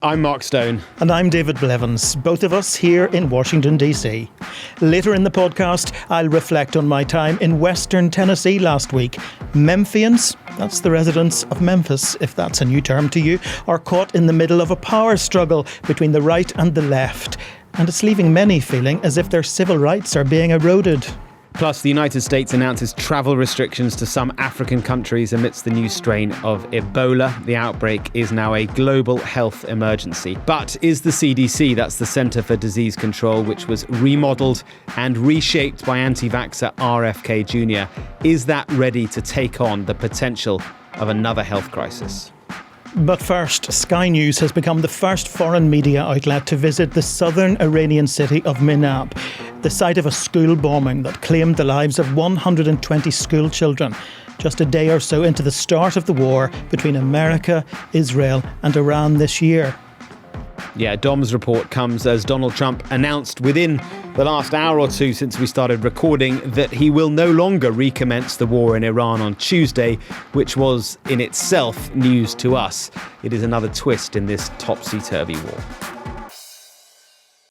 I'm Mark Stone. And I'm David Blevins, both of us here in Washington, D.C. Later in the podcast, I'll reflect on my time in Western Tennessee last week. Memphians, that's the residents of Memphis, if that's a new term to you, are caught in the middle of a power struggle between the right and the left. And it's leaving many feeling as if their civil rights are being eroded. Plus, the United States announces travel restrictions to some African countries amidst the new strain of Ebola. The outbreak is now a global health emergency. But is the CDC, that's the Centre for Disease Control, which was remodelled and reshaped by anti-vaxxer RFK Jr., is that ready to take on the potential of another health crisis? But first, Sky News has become the first foreign media outlet to visit the southern Iranian city of Minab, the site of a school bombing that claimed the lives of 120 school children, just a day or so into the start of the war between America, Israel and Iran this year. Yeah, Dom's report comes as Donald Trump announced within the last hour or two since we started recording that he will no longer recommence the war in Iran on Tuesday, which was in itself news to us. It is another twist in this topsy-turvy war.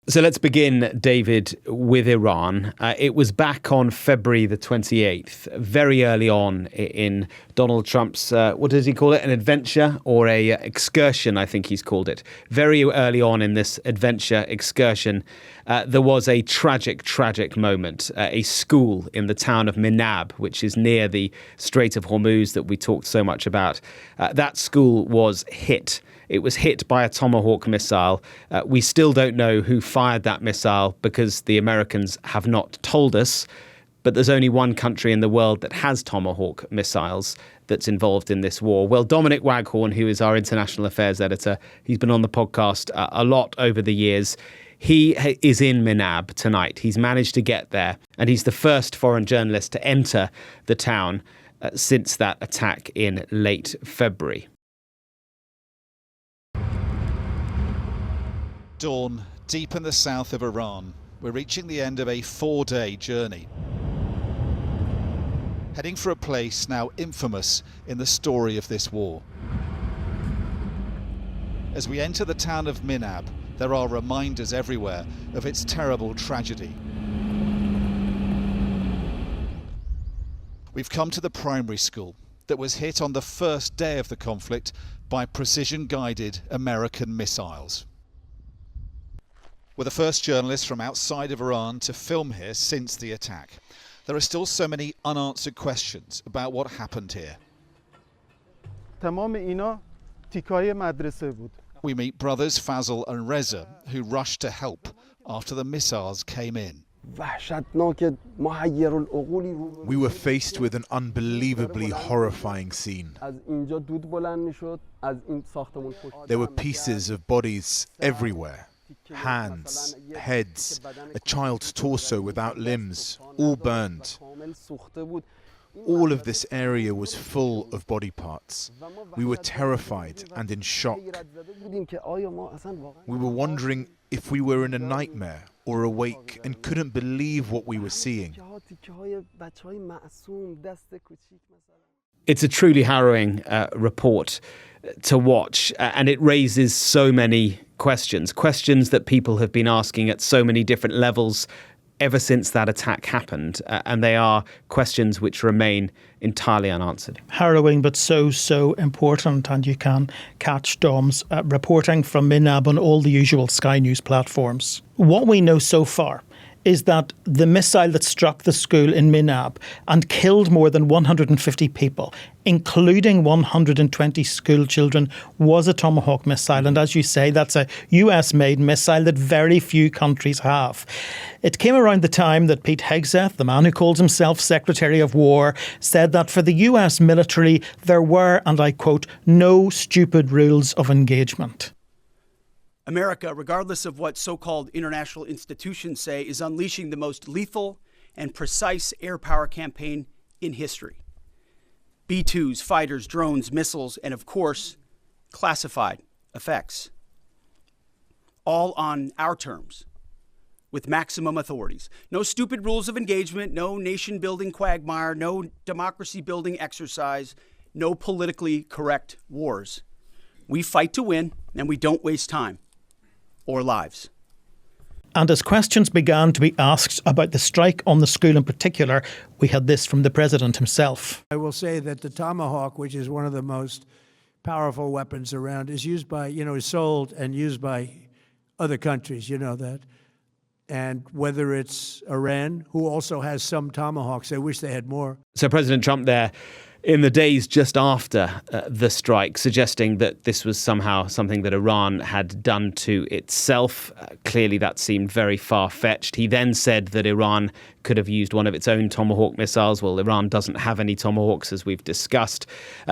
So let's begin, David, with Iran. It was back on February the 28th, very early on in Donald Trump's, what does he call it, an adventure or a excursion, I think he's called it. Very early on in this adventure excursion, there was a tragic moment. A school in the town of Minab, which is near the Strait of Hormuz that we talked so much about. That school was hit. It was hit by a Tomahawk missile. We still don't know who fired that missile because the Americans have not told us. But there's only one country in the world that has Tomahawk missiles that's involved in this war. Well, Dominic Waghorn, who is our international affairs editor, he's been on the podcast a lot over the years. He is in Minab tonight. He's managed to get there. And he's the first foreign journalist to enter the town since that attack in late February. Dawn, deep in the south of Iran, we're reaching the end of a 4-day journey. Heading for a place now infamous in the story of this war. As we enter the town of Minab, there are reminders everywhere of its terrible tragedy. We've come to the primary school that was hit on the first day of the conflict by precision-guided American missiles. We're the first journalists from outside of Iran to film here since the attack. There are still so many unanswered questions about what happened here. We meet brothers Fazl and Reza, who rushed to help after the missiles came in. We were faced with an unbelievably horrifying scene. There were pieces of bodies everywhere. Hands, heads, a child's torso without limbs, all burned. All of this area was full of body parts. We were terrified and in shock. We were wondering if we were in a nightmare or awake and couldn't believe what we were seeing. It's a truly harrowing report to watch, and it raises so many questions that people have been asking at so many different levels ever since that attack happened, and they are questions which remain entirely unanswered. Harrowing, but so important, and you can catch Dom's reporting from Minab on all the usual Sky News platforms. What we know so far is that the missile that struck the school in Minab and killed more than 150 people, including 120 school children, was a Tomahawk missile. And as you say, that's a US-made missile that very few countries have. It came around the time that Pete Hegseth, the man who calls himself Secretary of War, said that for the US military, there were, and I quote, no stupid rules of engagement. America, regardless of what so-called international institutions say, is unleashing the most lethal and precise air power campaign in history. B-2s, fighters, drones, missiles, and of course, classified effects. All on our terms, with maximum authorities. No stupid rules of engagement, no nation-building quagmire, no democracy-building exercise, no politically correct wars. We fight to win, and we don't waste time or lives. And as questions began to be asked about the strike on the school in particular, we had this from the president himself. I will say that the Tomahawk, which is one of the most powerful weapons around, is used by, is sold and used by other countries, you know that. And whether it's Iran, who also has some Tomahawks, I wish they had more. So President Trump there in the days just after the strike, suggesting that this was somehow something that Iran had done to itself. Clearly, that seemed very far-fetched. He then said that Iran could have used one of its own Tomahawk missiles. Well, Iran doesn't have any Tomahawks, as we've discussed.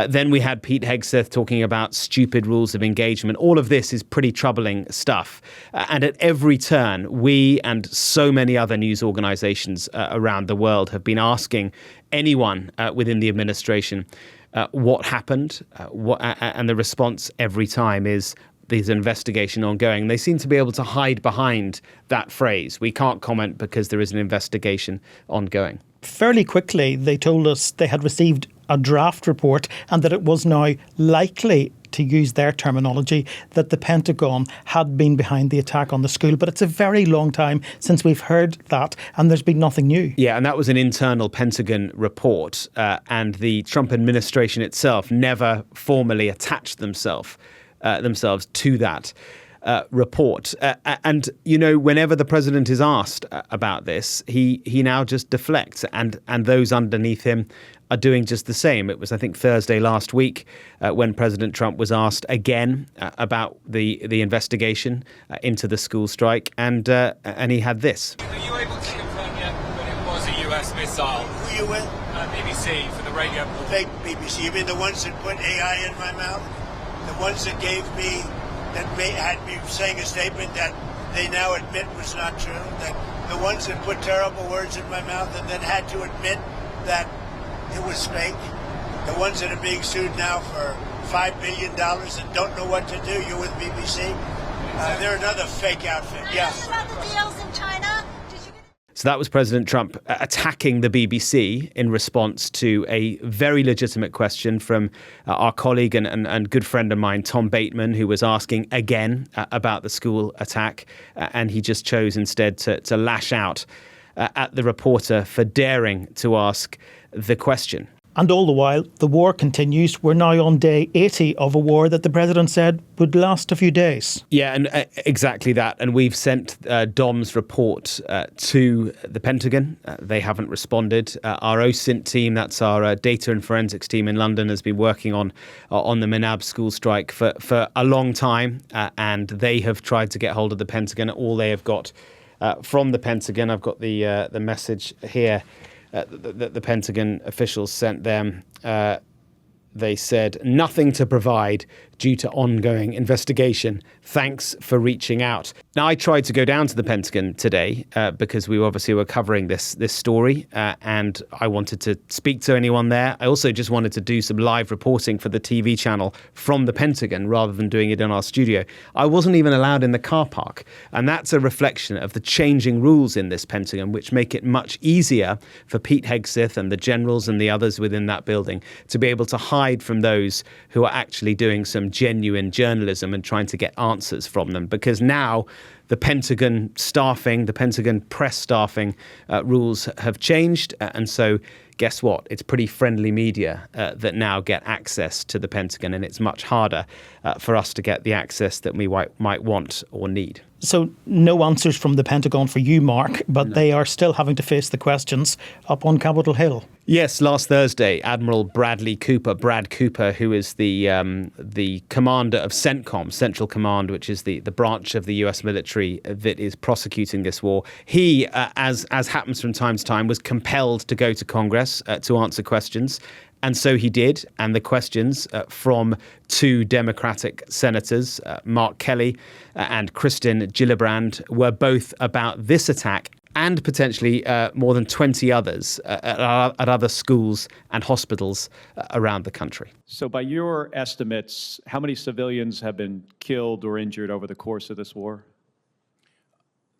Then we had Pete Hegseth talking about stupid rules of engagement. All of this is pretty troubling stuff. And at every turn, we and so many other news organizations around the world have been asking anyone within the administration what happened, and the response every time is there's an investigation ongoing. They seem to be able to hide behind that phrase. We can't comment because there is an investigation ongoing. Fairly quickly, they told us they had received a draft report and that it was now likely, to use their terminology, that the Pentagon had been behind the attack on the school. But it's a very long time since we've heard that, and there's been nothing new. Yeah, and that was an internal Pentagon report, and the Trump administration itself never formally attached themselves to that report. And, whenever the president is asked about this, he now just deflects, and those underneath him are doing just the same. It was, I think, Thursday last week when President Trump was asked again about the investigation into the school strike, and he had this. Are you able to confirm yet that it was a US missile? Who are you with? BBC for the radio. Fake BBC. You mean the ones that put AI in my mouth? The ones that had me saying a statement that they now admit was not true? That the ones that put terrible words in my mouth and then had to admit that it was fake? The ones that are being sued now for $5 billion and don't know what to do? You're with BBC? They're another fake outfit. Yeah. About the deals in China? So that was President Trump attacking the BBC in response to a very legitimate question from our colleague and good friend of mine, Tom Bateman, who was asking again about the school attack. And he just chose instead to lash out at the reporter for daring to ask the question. And all the while, the war continues. We're now on day 80 of a war that the president said would last a few days. Yeah, and exactly that. And we've sent Dom's report to the Pentagon. They haven't responded. Our OSINT team, that's our data and forensics team in London, has been working on the Minab school strike for a long time. And they have tried to get hold of the Pentagon. All they have got from the Pentagon, I've got the message here, the Pentagon officials sent them. They said, nothing to provide due to ongoing investigation. Thanks for reaching out. Now, I tried to go down to the Pentagon today because we obviously were covering this story and I wanted to speak to anyone there. I also just wanted to do some live reporting for the TV channel from the Pentagon rather than doing it in our studio. I wasn't even allowed in the car park. And that's a reflection of the changing rules in this Pentagon, which make it much easier for Pete Hegseth and the generals and the others within that building to be able to hide from those who are actually doing some genuine journalism and trying to get answers from them. Because now the Pentagon staffing, the Pentagon press staffing rules have changed. And so guess what? It's pretty friendly media that now get access to the Pentagon, and it's much harder for us to get the access that we might want or need. So no answers from the Pentagon for you, Mark, but they are still having to face the questions up on Capitol Hill. Yes, last Thursday, Admiral Brad Cooper, who is the commander of CENTCOM, Central Command, which is the branch of the US military that is prosecuting this war. He, as happens from time to time, was compelled to go to Congress to answer questions. And so he did. And the questions from two Democratic senators, Mark Kelly and Kristen Gillibrand, were both about this attack and potentially more than 20 others at other schools and hospitals around the country. So by your estimates, how many civilians have been killed or injured over the course of this war?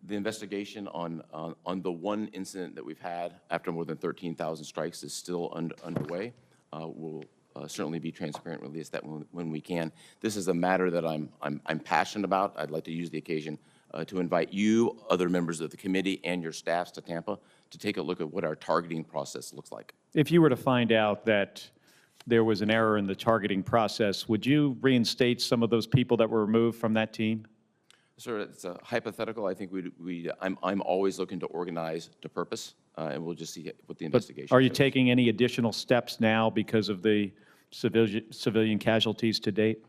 The investigation on the one incident that we've had after more than 13,000 strikes is still underway. We'll certainly be transparent, release that when we can. This is a matter that I'm passionate about. I'd like to use the occasion to invite you, other members of the committee, and your staffs to Tampa to take a look at what our targeting process looks like. If you were to find out that there was an error in the targeting process, would you reinstate some of those people that were removed from that team? Sir, it's a hypothetical. I think I'm always looking to organize to purpose, and we'll just see what the investigation Are you shows. taking any additional steps now because of the civilian casualties to date?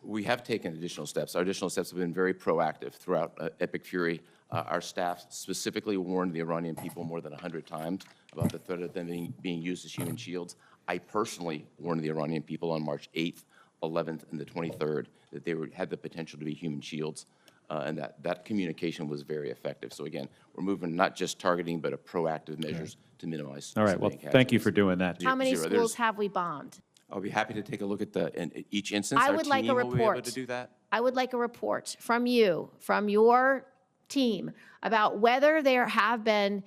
We have taken additional steps. Our additional steps have been very proactive throughout Epic Fury. Our staff specifically warned the Iranian people more than 100 times about the threat of them being used as human shields. I personally warned the Iranian people on March 8th, 11th, and the 23rd that they had the potential to be human shields, and that communication was very effective. So again, we're moving not just targeting, but a proactive measures to minimize. All right, well, thank you for doing that. How many schools have we bombed? I'll be happy to take a look at each instance. I Our would like a team will be able report. to do that. I would like a report from you, from your team, about whether there have been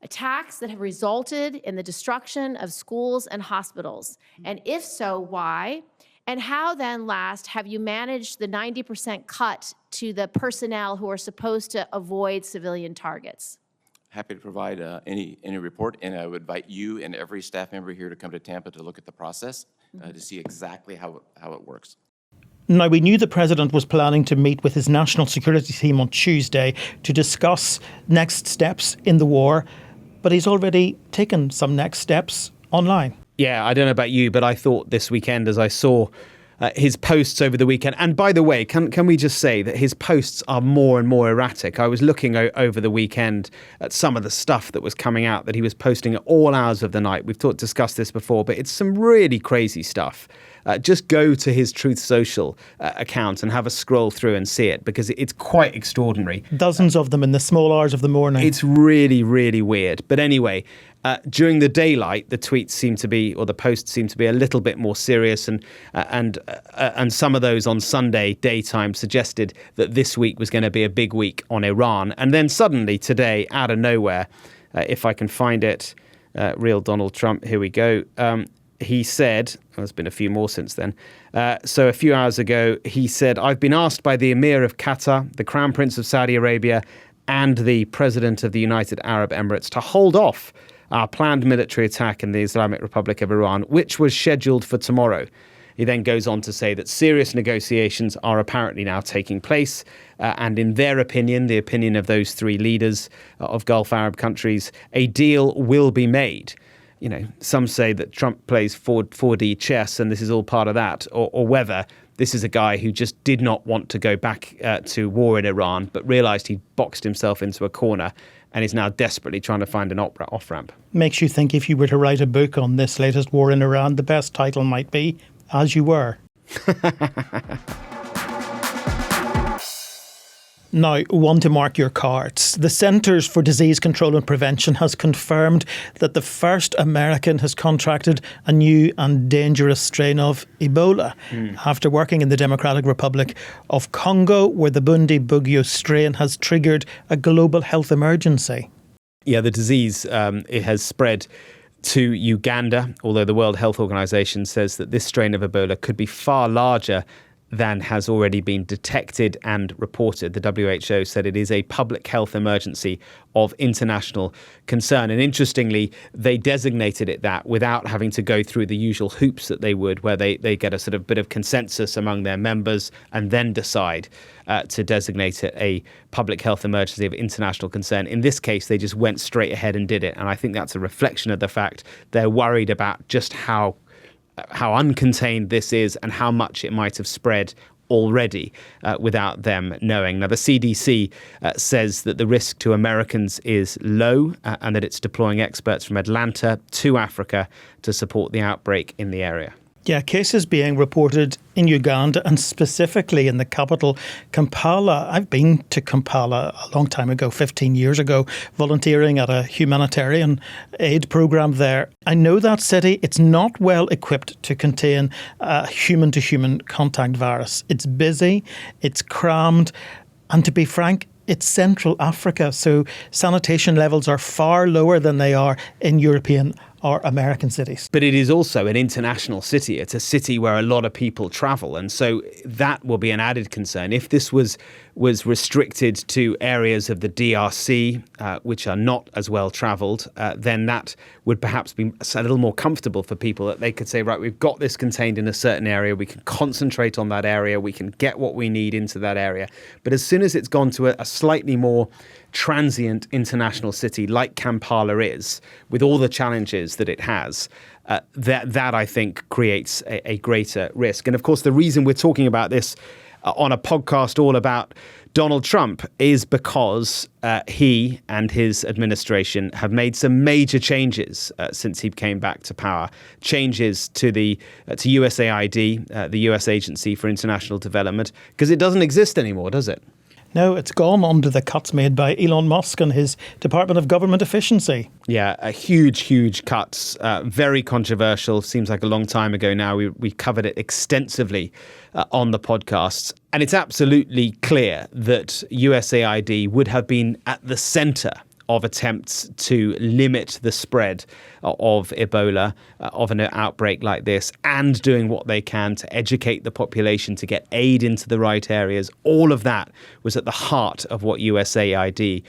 attacks that have resulted in the destruction of schools and hospitals. And if so, why? And how then, last, have you managed the 90% cut to the personnel who are supposed to avoid civilian targets? Happy to provide any report, and I would invite you and every staff member here to come to Tampa to look at the process to see exactly how it works. Now, we knew the president was planning to meet with his national security team on Tuesday to discuss next steps in the war, but he's already taken some next steps online. Yeah, I don't know about you, but I thought this weekend as I saw his posts over the weekend. And by the way, can we just say that his posts are more and more erratic? I was looking over the weekend at some of the stuff that was coming out that he was posting at all hours of the night. We've discussed this before, but it's some really crazy stuff. Just go to his Truth Social account and have a scroll through and see it, because it's quite extraordinary. Dozens of them in the small hours of the morning. It's really, really weird. But anyway, during the daylight, the tweets seem to be, or the posts seem to be a little bit more serious, and some of those on Sunday daytime suggested that this week was going to be a big week on Iran. And then suddenly today, out of nowhere, if I can find it, real Donald Trump, here we go. He said, there's been a few more since then. So a few hours ago, he said, I've been asked by the Emir of Qatar, the Crown Prince of Saudi Arabia, and the President of the United Arab Emirates to hold off our planned military attack in the Islamic Republic of Iran, which was scheduled for tomorrow. He then goes on to say that serious negotiations are apparently now taking place. And in their opinion, the opinion of those three leaders of Gulf Arab countries, a deal will be made. You know, some say that Trump plays 4D chess and this is all part of that, or whether this is a guy who just did not want to go back to war in Iran, but realized he boxed himself into a corner and is now desperately trying to find an off-ramp. Makes you think if you were to write a book on this latest war in Iran, the best title might be As You Were. Now, one to mark your cards. The Centers for Disease Control and Prevention has confirmed that the first American has contracted a new and dangerous strain of Ebola after working in the Democratic Republic of Congo, where the Bundibugyo strain has triggered a global health emergency. Yeah, the disease, it has spread to Uganda, although the World Health Organization says that this strain of Ebola could be far larger than has already been detected and reported. The WHO said it is a public health emergency of international concern. And interestingly, they designated it that without having to go through the usual hoops that they would, where they get a sort of bit of consensus among their members and then decide to designate it a public health emergency of international concern. In this case, they just went straight ahead and did it. And I think that's a reflection of the fact they're worried about just how uncontained this is and how much it might have spread already without them knowing. Now, the CDC says that the risk to Americans is low and that it's deploying experts from Atlanta to Africa to support the outbreak in the area. Yeah, cases being reported in Uganda and specifically in the capital, Kampala. I've been to Kampala a long time ago, 15 years ago, volunteering at a humanitarian aid program there. I know that city. It's not well equipped to contain a human-to-human contact virus. It's busy, it's crammed, and to be frank, it's Central Africa, so sanitation levels are far lower than they are in European are American cities. But it is also an international city. It's a city where a lot of people travel. And so that will be an added concern. If this was restricted to areas of the DRC, which are not as well travelled, then that would perhaps be a little more comfortable for people, that they could say, right, we've got this contained in a certain area. We can concentrate on that area. We can get what we need into that area. But as soon as it's gone to a slightly more transient international city like Kampala is, with all the challenges that it has, that I think creates a greater risk. And of course, the reason we're talking about this on a podcast all about Donald Trump is because he and his administration have made some major changes since he came back to power. Changes to to USAID, the US Agency for International Development, because it doesn't exist anymore, does it? No, it's gone under the cuts made by Elon Musk and his Department of Government Efficiency. Yeah, huge cuts, very controversial. Seems like a long time ago now. We covered it extensively on the podcasts. And it's absolutely clear that USAID would have been at the centre of attempts to limit the spread of Ebola, of an outbreak like this, and doing what they can to educate the population, to get aid into the right areas. All of that was at the heart of what USAID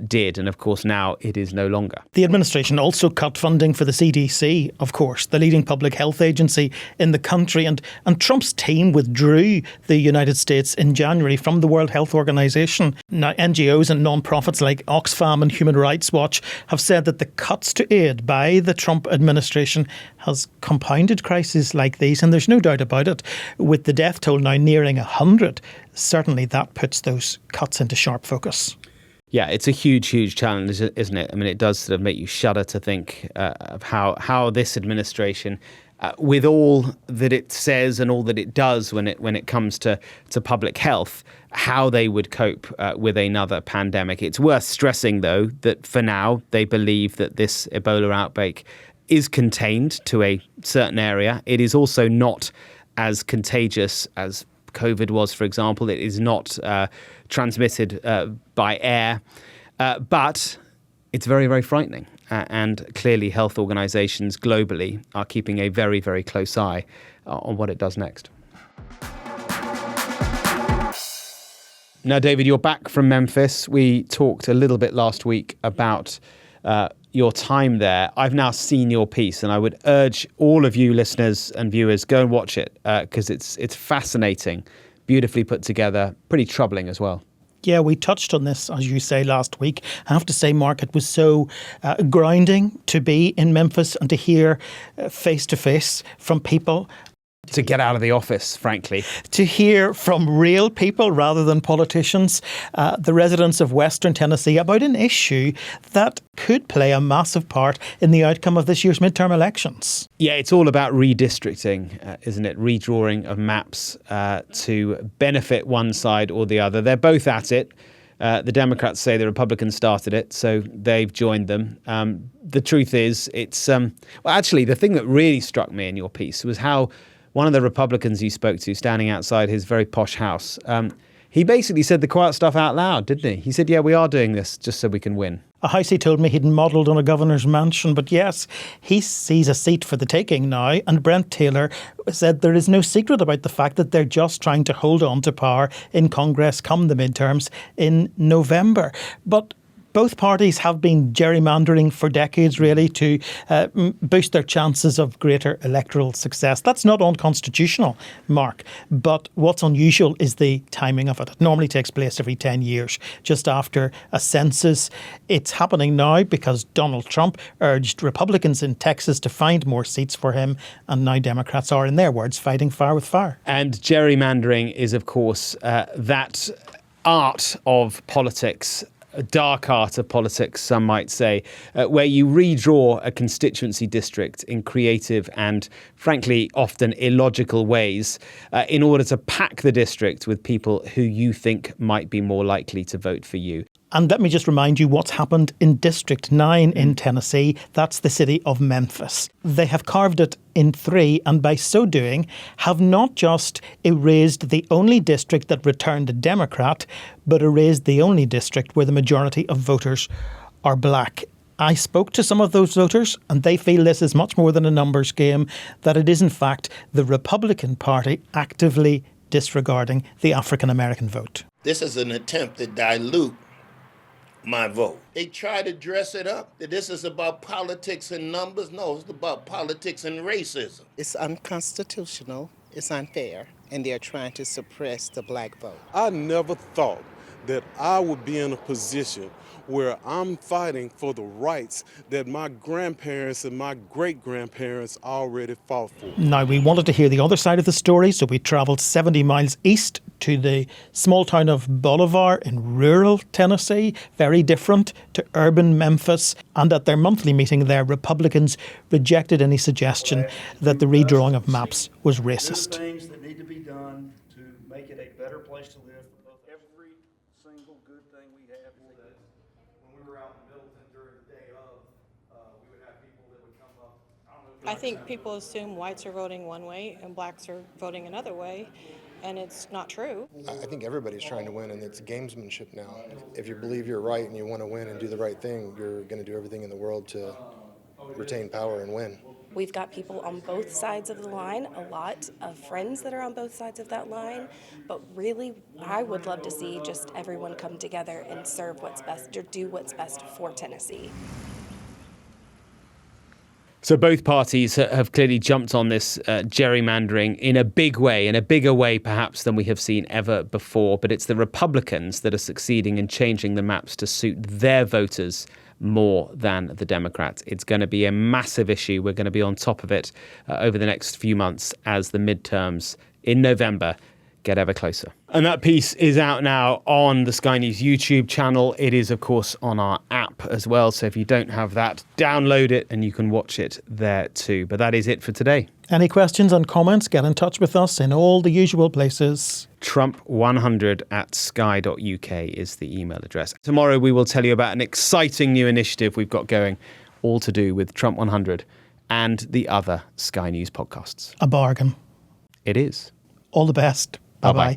did. And of course, now it is no longer. The administration also cut funding for the CDC, of course, the leading public health agency in the country. And Trump's team withdrew the United States in January from the World Health Organization. Now, NGOs and non-profits like Oxfam and Human Rights Watch have said that the cuts to aid by the Trump administration has compounded crises like these. And there's no doubt about it. With the death toll now nearing 100, certainly that puts those cuts into sharp focus. Yeah, it's a huge challenge, isn't it? I mean, it does sort of make you shudder to think of how this administration, with all that it says and all that it does when it comes to public health, how they would cope with another pandemic. It's worth stressing, though, that for now they believe that this Ebola outbreak is contained to a certain area. It is also not as contagious as COVID was, for example. It is not transmitted by air, but it's very frightening. And clearly health organizations globally are keeping a very close eye on what it does next. Now, David, you're back from Memphis. We talked a little bit last week about your time there. I've now seen your piece, and I would urge all of you listeners and viewers, go and watch it because it's fascinating, beautifully put together, pretty troubling as well. Yeah, we touched on this, as you say, last week. I have to say, Mark, it was so grinding to be in Memphis and to hear face-to-face from people. To get out of the office, frankly. To hear from real people rather than politicians, the residents of Western Tennessee, about an issue that could play a massive part in the outcome of this year's midterm elections. Yeah, it's all about redistricting, isn't it? Redrawing of maps to benefit one side or the other. They're both at it. The Democrats say the Republicans started it, so they've joined them. The truth is, it's... well, actually, the thing that really struck me in your piece was how one of the Republicans you spoke to, standing outside his very posh house, he basically said the quiet stuff out loud, didn't he? He said, yeah, we are doing this just so we can win. A house he told me he'd modelled on a governor's mansion. But yes, he sees a seat for the taking now. And Brent Taylor said there is no secret about the fact that they're just trying to hold on to power in Congress come the midterms in November. But both parties have been gerrymandering for decades, really, to boost their chances of greater electoral success. That's not unconstitutional, Mark, but what's unusual is the timing of it. It normally takes place every 10 years, just after a census. It's happening now because Donald Trump urged Republicans in Texas to find more seats for him, and now Democrats are, in their words, fighting fire with fire. And gerrymandering is, of course, that art of politics, a dark art of politics, some might say, where you redraw a constituency district in creative and, frankly, often illogical ways in order to pack the district with people who you think might be more likely to vote for you. And let me just remind you what's happened in District 9 in Tennessee. That's the city of Memphis. They have carved it in three, and by so doing have not just erased the only district that returned a Democrat, but erased the only district where the majority of voters are black. I spoke to some of those voters, and they feel this is much more than a numbers game, that it is in fact the Republican Party actively disregarding the African American vote. This is an attempt to dilute my vote. They try to dress it up, that this is about politics and numbers. No, it's about politics and racism. It's unconstitutional, it's unfair, and they're trying to suppress the black vote. I never thought that I would be in a position where I'm fighting for the rights that my grandparents and my great-grandparents already fought for. Now, we wanted to hear the other side of the story, so we travelled 70 miles east to the small town of Bolivar in rural Tennessee, very different to urban Memphis. And at their monthly meeting there, Republicans rejected any suggestion that the redrawing of maps was racist. There are things that need to be done to make it a better place to live for both every single good thing we have. When we were out in Middleton during the day of, we would have people that would come up. I think people assume whites are voting one way and blacks are voting another way, and it's not true. I think everybody's trying to win, and it's gamesmanship now. If you believe you're right and you want to win and do the right thing, you're going to do everything in the world to retain power and win. We've got people on both sides of the line, a lot of friends that are on both sides of that line, but really, I would love to see just everyone come together and serve what's best, or do what's best for Tennessee. So both parties have clearly jumped on this gerrymandering in a big way, in a bigger way perhaps than we have seen ever before. But it's the Republicans that are succeeding in changing the maps to suit their voters more than the Democrats. It's going to be a massive issue. We're going to be on top of it over the next few months as the midterms in November get ever closer. And that piece is out now on the Sky News YouTube channel. It is, of course, on our app as well. So if you don't have that, download it and you can watch it there too. But that is it for today. Any questions and comments, get in touch with us in all the usual places. Trump100@sky.uk is the email address. Tomorrow we will tell you about an exciting new initiative we've got going, all to do with Trump 100 and the other Sky News podcasts. A bargain. It is. All the best. Bye-bye.